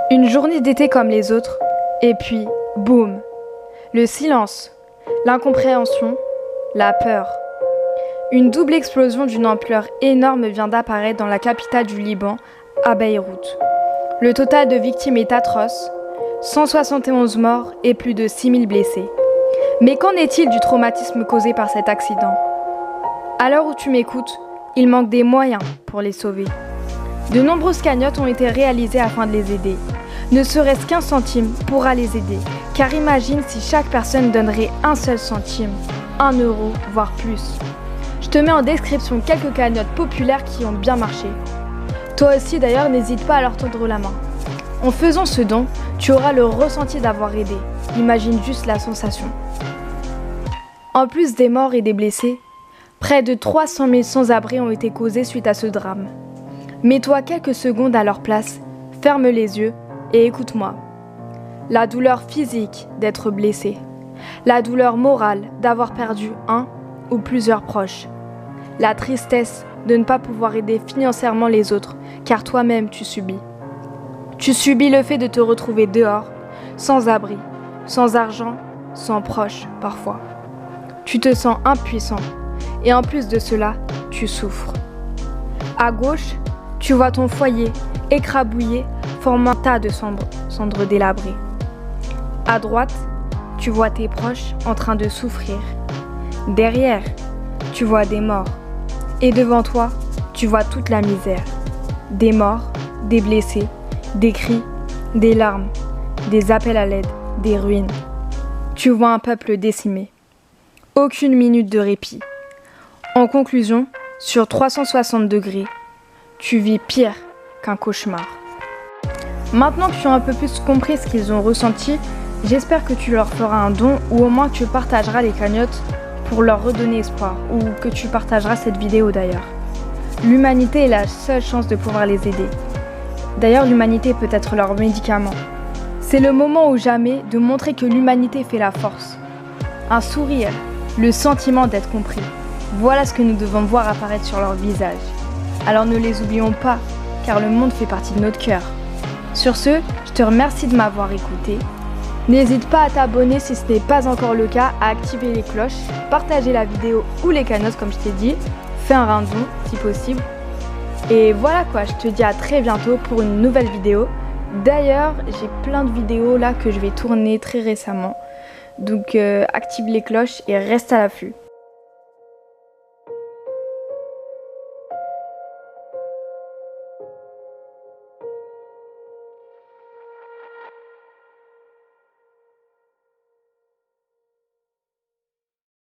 Une journée d'été comme les autres, et puis, boum, le silence, l'incompréhension, la peur. Une double explosion d'une ampleur énorme vient d'apparaître dans la capitale du Liban, à Beyrouth. Le total de victimes est atroce, 171 morts et plus de 6000 blessés. Mais qu'en est-il du traumatisme causé par cet accident ? À l'heure où tu m'écoutes, il manque des moyens pour les sauver. De nombreuses cagnottes ont été réalisées afin de les aider. Ne serait-ce qu'1 centime pourra les aider, car imagine si chaque personne donnerait 1 seul centime, 1 euro, voire plus. Je te mets en description quelques cagnottes populaires qui ont bien marché. Toi aussi d'ailleurs, n'hésite pas à leur tendre la main. En faisant ce don, tu auras le ressenti d'avoir aidé. Imagine juste la sensation. En plus des morts et des blessés, près de 300 000 sans-abri ont été causés suite à ce drame. Mets-toi quelques secondes à leur place, ferme les yeux et écoute-moi. La douleur physique d'être blessé, la douleur morale d'avoir perdu un ou plusieurs proches, la tristesse de ne pas pouvoir aider financièrement les autres car toi-même tu subis. Tu subis le fait de te retrouver dehors, sans abri, sans argent, sans proches parfois. Tu te sens impuissant et en plus de cela, tu souffres. À gauche, tu vois ton foyer écrabouillé, formant un tas de cendres délabrées. À droite, tu vois tes proches en train de souffrir. Derrière, tu vois des morts. Et devant toi, tu vois toute la misère. Des morts, des blessés, des cris, des larmes, des appels à l'aide, des ruines. Tu vois un peuple décimé. Aucune minute de répit. En conclusion, sur 360 degrés, tu vis pire qu'un cauchemar. Maintenant que tu as un peu plus compris ce qu'ils ont ressenti, j'espère que tu leur feras un don ou au moins que tu partageras les cagnottes pour leur redonner espoir ou que tu partageras cette vidéo d'ailleurs. L'humanité est la seule chance de pouvoir les aider. D'ailleurs, l'humanité peut être leur médicament. C'est le moment ou jamais de montrer que l'humanité fait la force. Un sourire, le sentiment d'être compris. Voilà ce que nous devons voir apparaître sur leur visage. Alors ne les oublions pas, car le monde fait partie de notre cœur. Sur ce, je te remercie de m'avoir écouté. N'hésite pas à t'abonner si ce n'est pas encore le cas, à activer les cloches, partager la vidéo ou les cagnottes comme je t'ai dit, fais un rindon si possible. Et voilà quoi, je te dis à très bientôt pour une nouvelle vidéo. D'ailleurs, j'ai plein de vidéos là que je vais tourner très récemment. Donc active les cloches et reste à l'affût.